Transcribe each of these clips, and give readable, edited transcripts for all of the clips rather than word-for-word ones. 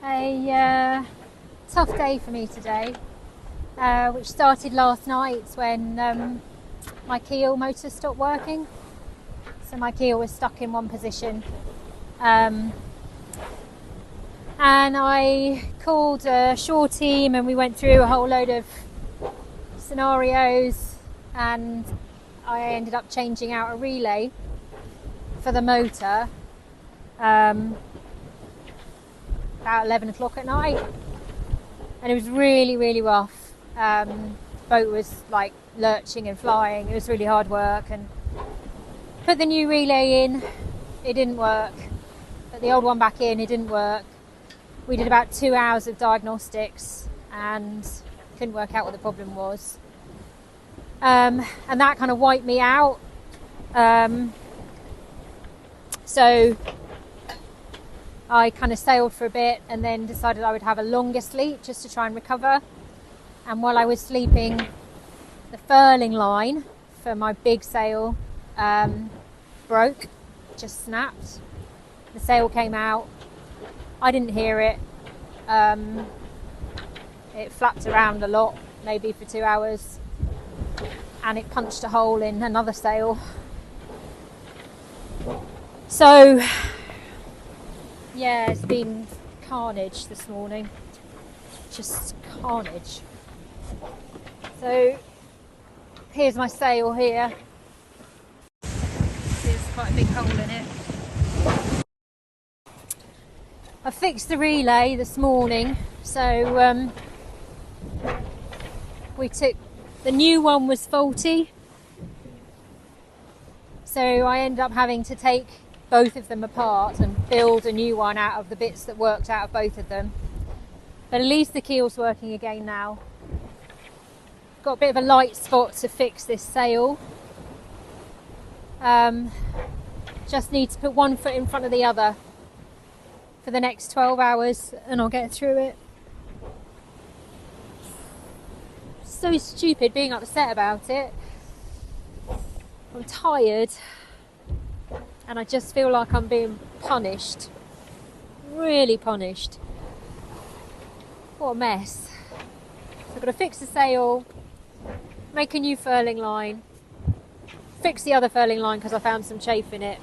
a tough day for me today, which started last night when my keel motor stopped working. So my keel was stuck in one position. And I called a shore team and we went through a whole load of scenarios, and I ended up changing out a relay for the motor about 11 o'clock at night, and it was really rough. Boat was like lurching and flying. It was really hard work, and put the new relay in, it didn't work. Put the old one back in, it didn't work. We did about 2 hours of diagnostics and couldn't work out what the problem was. And that kind of wiped me out. So I kind of sailed for a bit and then decided I would have a longer sleep just to try and recover. And while I was sleeping, the furling line for my big sail broke, just snapped. The sail came out. I didn't hear it. It flapped around a lot, maybe for 2 hours, and it punched a hole in another sail. So yeah, it's been carnage this morning, just carnage. So here's my sail here. There's quite a big hole in it. I fixed the relay this morning, so the new one was faulty, so I ended up having to take both of them apart and build a new one out of the bits that worked out of both of them. But at least the keel's working again now. Got a bit of a light spot to fix this sail. Just need to put one foot in front of the other for the next 12 hours and I'll get through it. So stupid being upset about it. I'm tired and I just feel like I'm being punished. Really punished. What a mess. So I've got to fix the sail, make a new furling line, fix the other furling line because I found some chafe in it.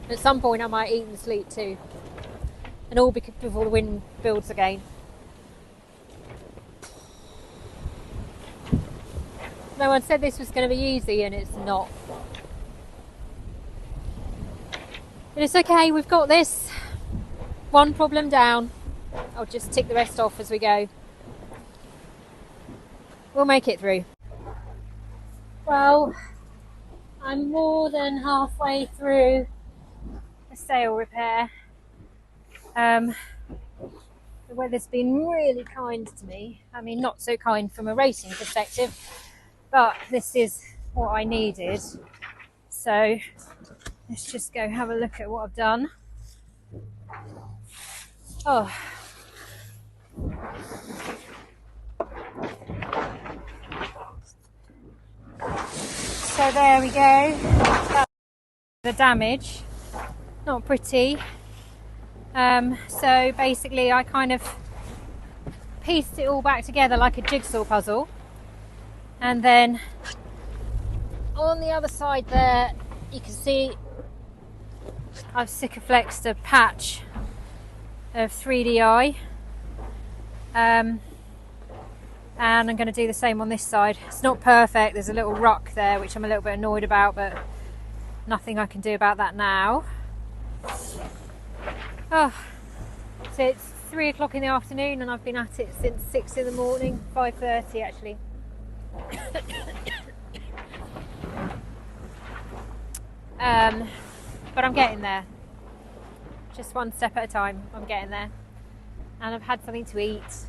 At some point I might eat and sleep too, and all before the wind builds again. No one said this was going to be easy, and it's not. But it's okay, we've got this. One problem down. I'll just tick the rest off as we go. We'll make it through. Well, I'm more than halfway through a sail repair. The weather's been really kind to me. I mean, not so kind from a racing perspective, but this is what I needed. So let's just go have a look at what I've done. Oh. So there we go. That's the damage. Not pretty. So basically I kind of pieced it all back together like a jigsaw puzzle, and then on the other side there you can see I've sikaflexed a patch of 3DI, and I'm going to do the same on this side. It's not perfect, there's a little rock there which I'm a little bit annoyed about, but nothing I can do about that now. Oh, so it's 3 o'clock in the afternoon and I've been at it since 6 in the morning, 5:30 actually. But I'm getting there. Just one step at a time, I'm getting there. And I've had something to eat,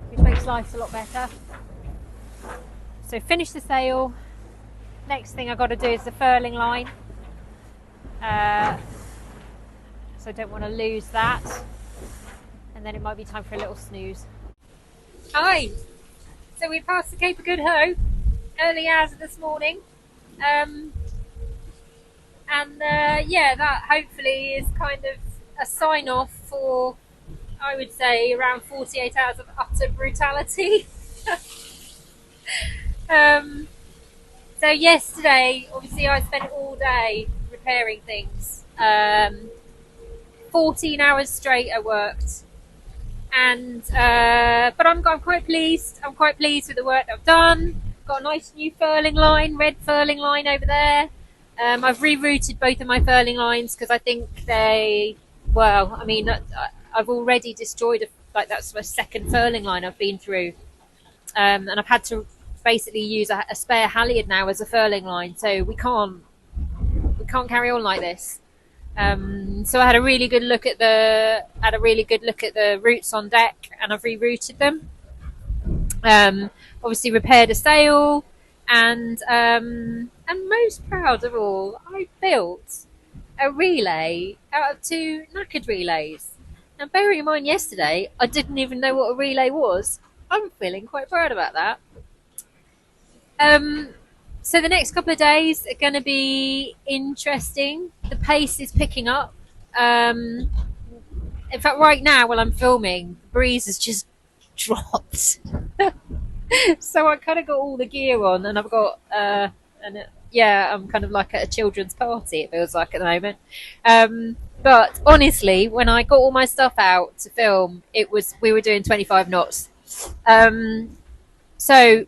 which makes life a lot better. So finish the sail. Next thing I've got to do is the furling line. So I don't want to lose that. And then it might be time for a little snooze. Hi! So we passed the Cape of Good Hope early hours of this morning. Yeah, that hopefully is kind of a sign off for, I would say, around 48 hours of utter brutality. um, so yesterday, obviously, I spent all day repairing things. 14 hours straight I worked, and but I'm quite pleased. I'm quite pleased with the work that I've done. Got a nice new furling line, red furling line over there. I've rerouted both of my furling lines because I think I've already destroyed that's my second furling line I've been through, and I've had to basically use a spare halyard now as a furling line. So we can't carry on like this. So I had a really good look at the routes on deck, and I've rerouted them. Obviously repaired a sail, and most proud of all, I built a relay out of 2 knackered relays. Now, bearing in mind yesterday, I didn't even know what a relay was. I'm feeling quite proud about that. So the next couple of days are going to be interesting. The pace is picking up. In fact, right now while I'm filming, the breeze has just dropped. So I kind of got all the gear on, and I've got I'm kind of like at a children's party, it feels like at the moment. But honestly, when I got all my stuff out to film, we were doing 25 knots. So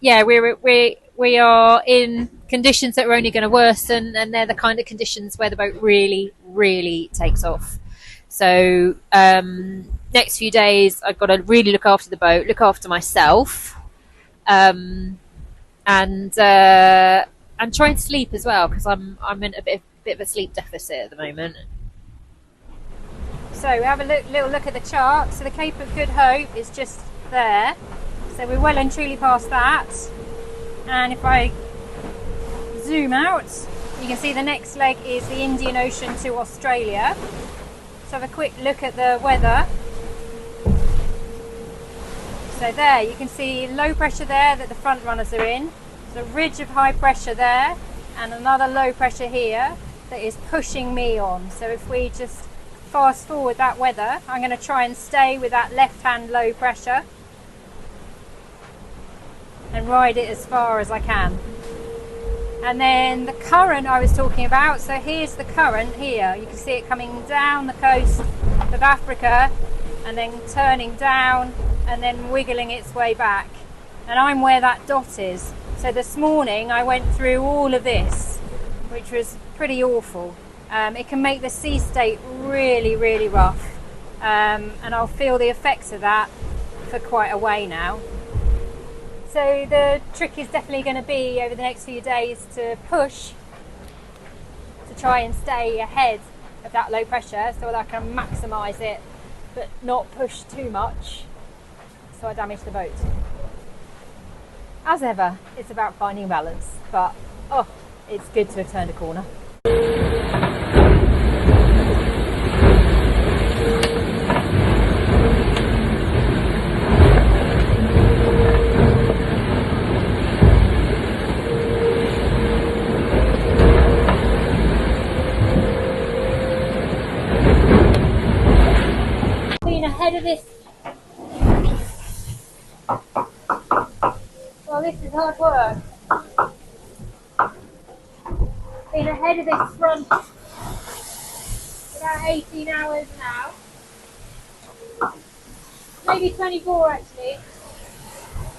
yeah, we are in conditions that are only going to worsen, and they're the kind of conditions where the boat really, really takes off. So next few days, I've got to really look after the boat, look after myself, and try and sleep as well, because I'm in a bit of a sleep deficit at the moment. So we have a little look at the chart. So the Cape of Good Hope is just there. So we're well and truly past that. And if I zoom out, you can see the next leg is the Indian Ocean to Australia. So have a quick look at the weather. So there you can see low pressure there that the front runners are in. There's a ridge of high pressure there, and another low pressure here that is pushing me on. So if we just fast forward that weather, I'm going to try and stay with that left hand low pressure and ride it as far as I can. And then the current I was talking about, so here's the current here. You can see it coming down the coast of Africa and then turning down and then wiggling its way back. And I'm where that dot is. So this morning I went through all of this, which was pretty awful. It can make the sea state really, really rough. And I'll feel the effects of that for quite a way now. So the trick is definitely going to be over the next few days to push to try and stay ahead of that low pressure so that I can maximise it but not push too much so I damage the boat. As ever, it's about finding balance, but it's good to have turned a corner. Ahead of this. Well, this is hard work. Been ahead of this front about 18 hours now. Maybe 24 actually.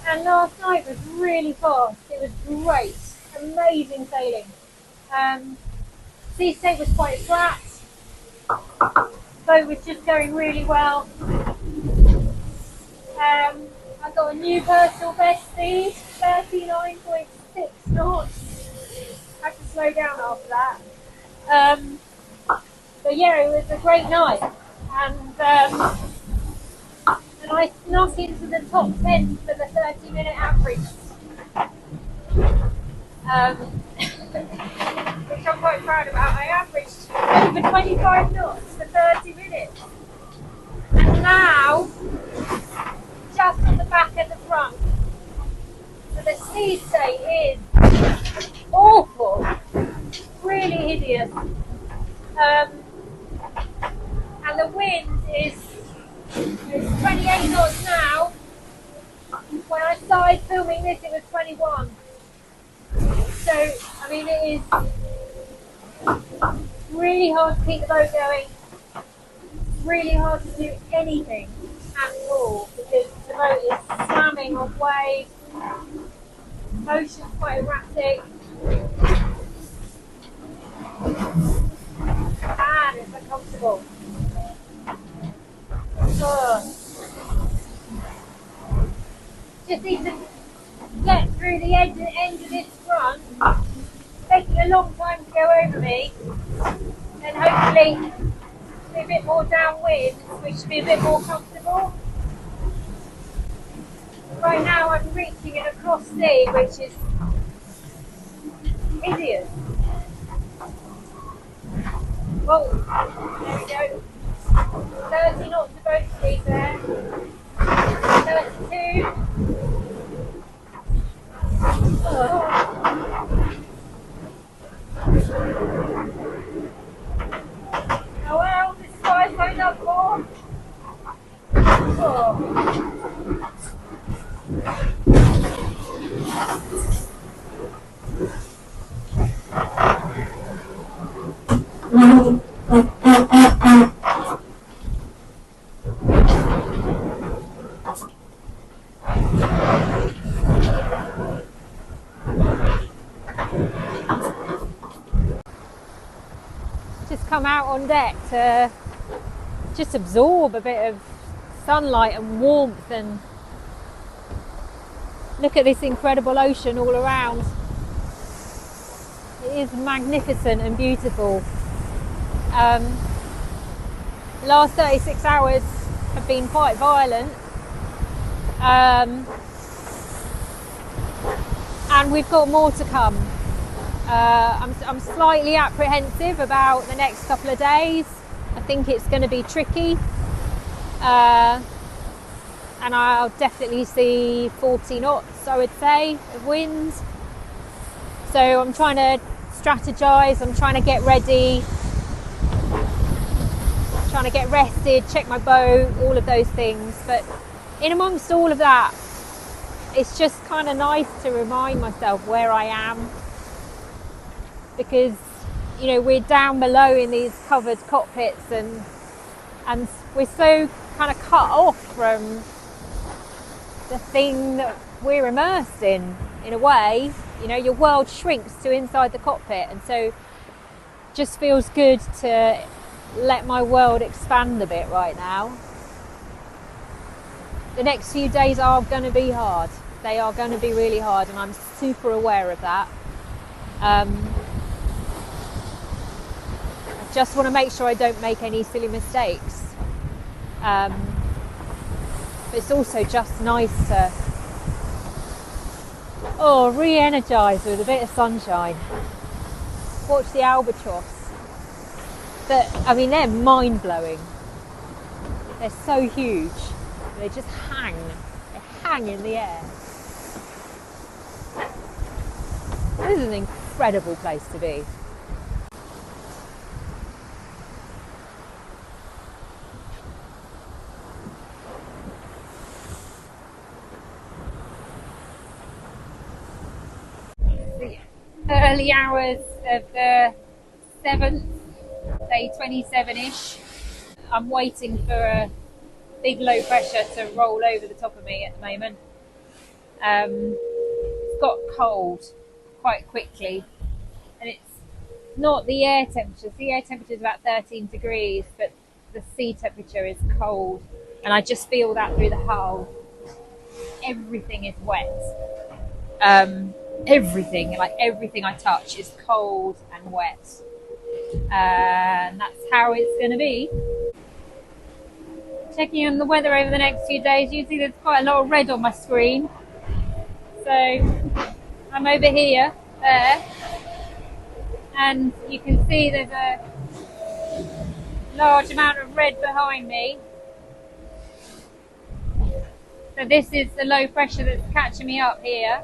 And last night was really fast. It was great. Amazing sailing. Sea state was quite flat. Boat was just going really well. I got a new personal best speed, 39.6 knots. I had to slow down after that. But yeah, it was a great night, and I snuck into the top 10 for the 30-minute average. Which I'm quite proud about. I averaged over 25 knots for 30 minutes. And now, just on the back and the front. So the sea state is awful. Really hideous. the wind is 28 knots now. When I started filming this, it was 21. So, I mean, it is really hard to keep the boat going. Really hard to do anything at all because the boat is slamming on waves. The ocean's quite erratic. And it's uncomfortable. Oh. Just need to get through the end of this run. It's taking a long time to go over me. And hopefully be a bit more downwind, which should be a bit more comfortable. Right now I'm reaching an across sea, which is hideous. Oh, there we go. 30 knots of boat speed there. 32. Oh well, this is what I signed up for. Oh. Just come out on deck to just absorb a bit of sunlight and warmth and look at this incredible ocean all around. It is magnificent and beautiful. The last 36 hours have been quite violent, and we've got more to come. I'm slightly apprehensive about the next couple of days. I think it's going to be tricky, and I'll definitely see 40 knots, I would say, of wind. So I'm trying to strategize, I'm trying to get ready, trying to get rested, check my boat, all of those things. But in amongst all of that, it's just kind of nice to remind myself where I am, because you know we're down below in these covered cockpits and we're so kind of cut off from the thing that we're immersed in a way. You know, your world shrinks to inside the cockpit, and so just feels good to let my world expand a bit right now. The next few days are going to be hard. They are going to be really hard, and I'm super aware of that. I just want to make sure I don't make any silly mistakes. But it's also just nice to re-energise with a bit of sunshine. Watch the albatross. I mean, they're mind-blowing. They're so huge. They just hang. They hang in the air. This is an incredible place to be. The early hours of the 7th, say 27-ish. I'm waiting for a big low pressure to roll over the top of me at the moment. It's got cold quite quickly, and it's not the air temperature. The air temperature is about 13 degrees, but the sea temperature is cold, and I just feel that through the hull. Everything is wet. Everything I touch is cold and wet. And that's how it's going to be. Checking on the weather over the next few days, you see there's quite a lot of red on my screen. So I'm over here, there, and you can see there's a large amount of red behind me. So this is the low pressure that's catching me up here.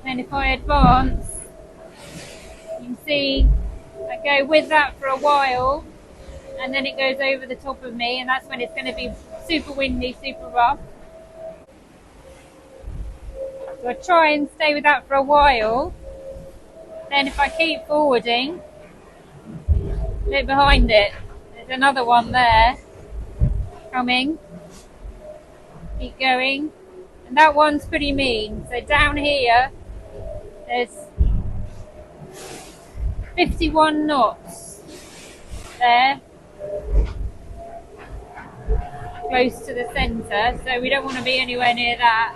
And if I advance, you can see I go with that for a while, and then it goes over the top of me, and that's when it's going to be super windy, super rough. So I try and stay with that for a while. Then if I keep forwarding, look behind it, there's another one there coming. Keep going, and that one's pretty mean. So down here there's 51 knots there, close to the centre, so we don't want to be anywhere near that.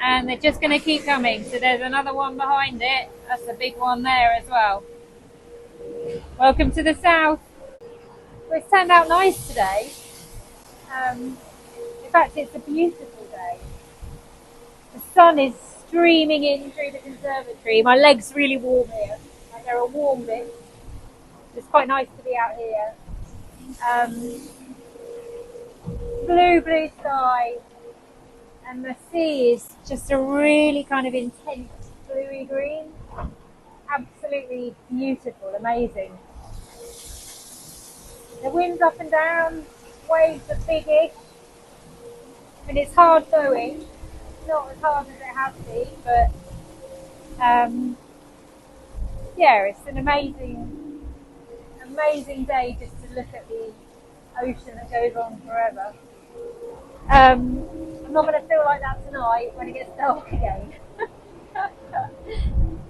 And they're just going to keep coming. So there's another one behind it. That's a big one there as well. Welcome to the south. Well, it's turned out nice today. In fact, it's a beautiful day. The sun is streaming in through the conservatory. My legs really warm here. Like they're a warm bit. It's quite nice to be out here. Blue sky. And the sea is just a really kind of intense bluey green. Absolutely beautiful, amazing. The wind's up and down, waves are biggish, and it's hard going. Not as hard as it has been, but yeah, it's an amazing day just to look at the ocean that goes on forever. I'm not going to feel like that tonight when it gets dark again.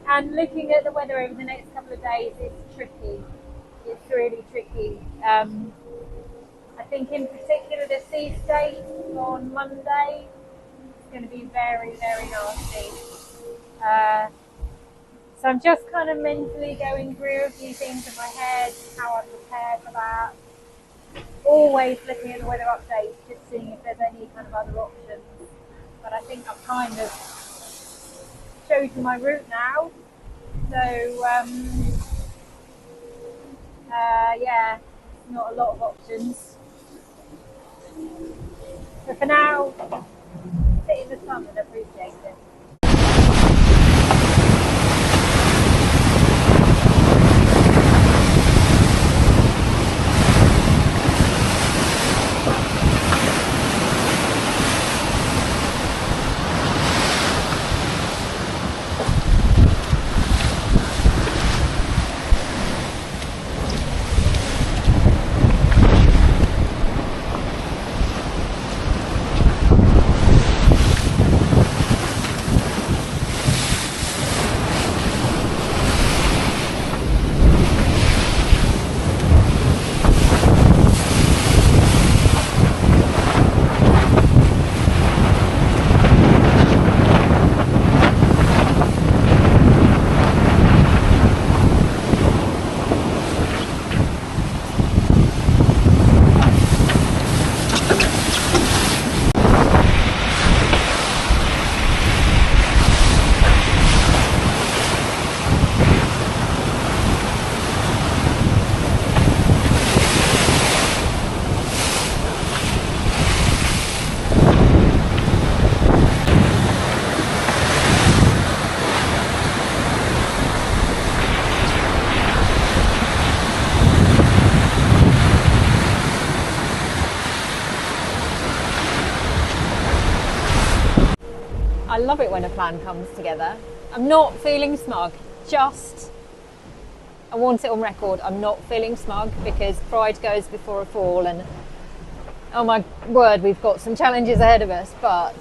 And looking at the weather over the next couple of days is tricky. It's really tricky. I think in particular the sea state on Monday is going to be very, very nasty. So I'm just kind of mentally going through a few things in my head, how I prepare for that. Always looking at the weather updates, just seeing if there's any kind of other options. But I think I've kind of chosen my route now. So, yeah, not a lot of options. So for now, sit in the sun and appreciate it. I love it when a plan comes together. I'm not feeling smug, I want it on record, I'm not feeling smug because pride goes before a fall, and oh my word, we've got some challenges ahead of us, but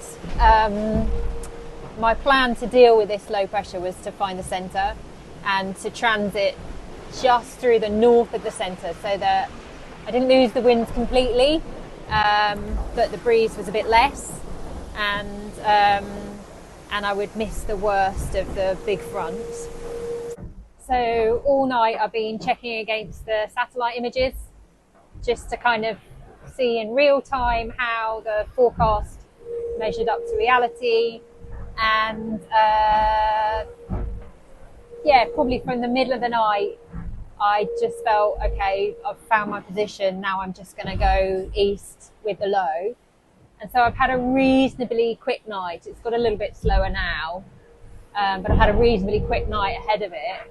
my plan to deal with this low pressure was to find the centre and to transit just through the north of the centre so that I didn't lose the winds completely, but the breeze was a bit less, and I would miss the worst of the big front. So all night I've been checking against the satellite images just to kind of see in real time how the forecast measured up to reality, and yeah, probably from the middle of the night I just felt, okay, I've found my position, now I'm just going to go east with the low. And so I've had a reasonably quick night. It's got a little bit slower now, but I've had a reasonably quick night ahead of it.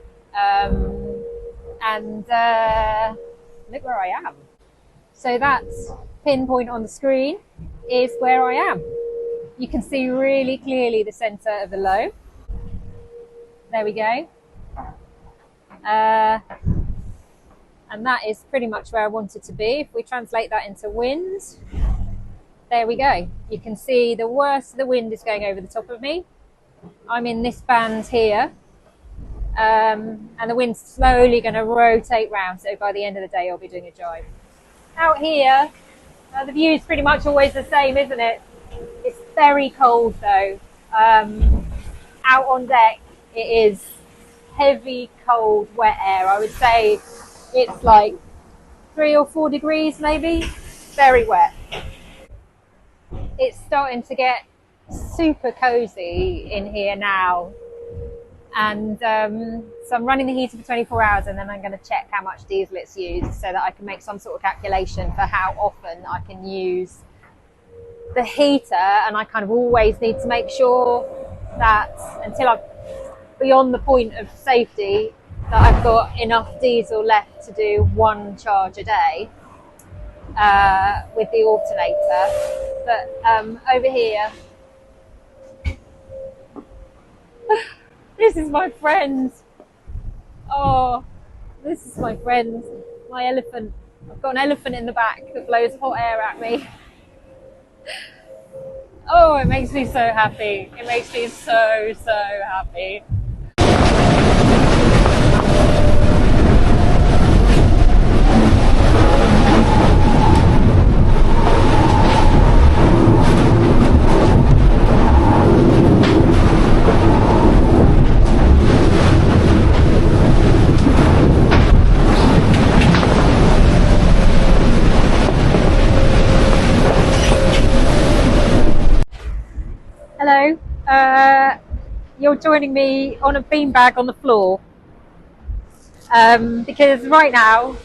And look where I am. So that's pinpoint on the screen is where I am. You can see really clearly the centre of the low. There we go. And that is pretty much where I wanted to be. If we translate that into wind, there we go. You can see the worst of the wind is going over the top of me. I'm in this band here. And the wind's slowly going to rotate round. So by the end of the day, I'll be doing a jibe. Out here, the view is pretty much always the same, isn't it? It's very cold though. Out on deck, it is heavy, cold, wet air. I would say it's like 3 or 4 degrees maybe. Very wet. It's starting to get super cozy in here now. And so I'm running the heater for 24 hours and then I'm going to check how much diesel it's used so that I can make some sort of calculation for how often I can use the heater. And I kind of always need to make sure that until I'm beyond the point of safety, that I've got enough diesel left to do 1 charge a day with the alternator. But over here, this is my friend. Oh, this is my friend, my elephant. I've got an elephant in the back that blows hot air at me. Oh, it makes me so happy. It makes me so, so happy. Hello, you're joining me on a beanbag on the floor because right now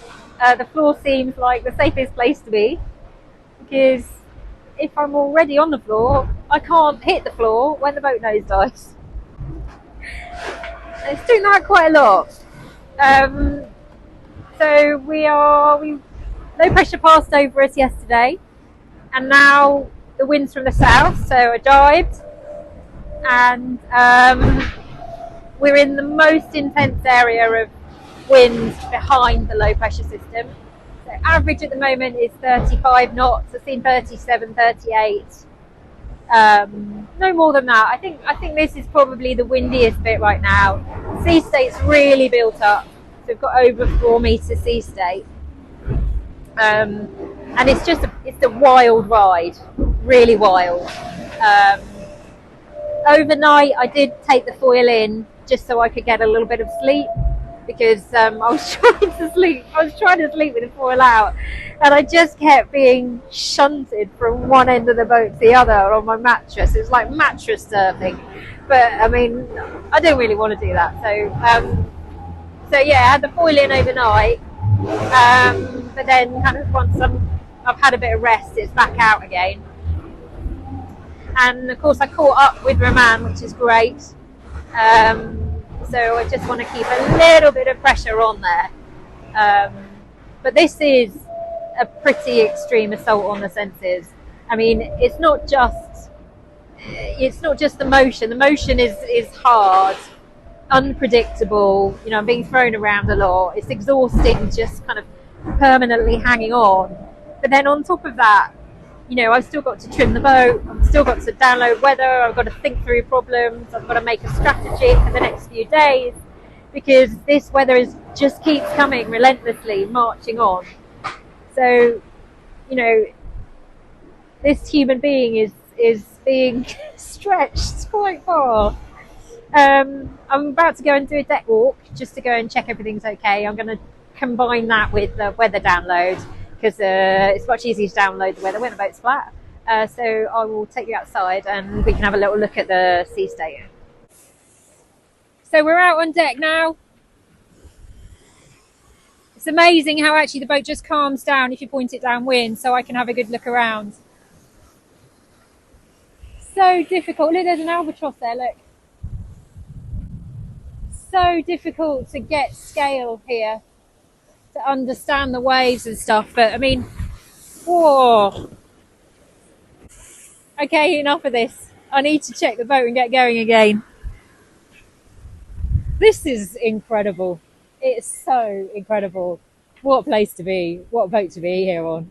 the floor seems like the safest place to be, because if I'm already on the floor, I can't hit the floor when the boat nose dives. It's doing that quite a lot. So low pressure passed over us yesterday, and now the wind's from the south, so I dived. And we're in the most intense area of wind behind the low pressure system. So average at the moment is 35 knots. I've seen 37, 38. No more than that. I think this is probably the windiest bit right now. Sea state's really built up. So we've got over 4 meters sea state. And it's a wild ride, really wild. Overnight, I did take the foil in just so I could get a little bit of sleep, because I was trying to sleep. I was trying to sleep with the foil out, and I just kept being shunted from one end of the boat to the other on my mattress. It was like mattress surfing, but I mean, I didn't really want to do that. So yeah, I had the foil in overnight, but then kind of once I've had a bit of rest, it's back out again. And of course I caught up with Roman, which is great. So I just want to keep a little bit of pressure on there. But this is a pretty extreme assault on the senses. I mean, it's not just the motion. The motion is hard, unpredictable. You know, I'm being thrown around a lot. It's exhausting just kind of permanently hanging on. But then on top of that, you know, I've still got to trim the boat, I've still got to download weather, I've got to think through problems, I've got to make a strategy for the next few days, because this weather just keeps coming relentlessly, marching on. So, you know, this human being is being stretched quite far. I'm about to go and do a deck walk just to go and check everything's okay. I'm going to combine that with the weather download, because it's much easier to download the weather when the boat's flat. So I will take you outside and we can have a little look at the sea state. So we're out on deck now. It's amazing how actually the boat just calms down if you point it downwind, so I can have a good look around. So difficult. Look, there's an albatross there, look. So difficult to get scale here. to understand the waves and stuff. But I mean, whoa. Okay, enough of this. I need to check the boat and get going again. This is incredible. It's so incredible. What place to be. What boat to be here on.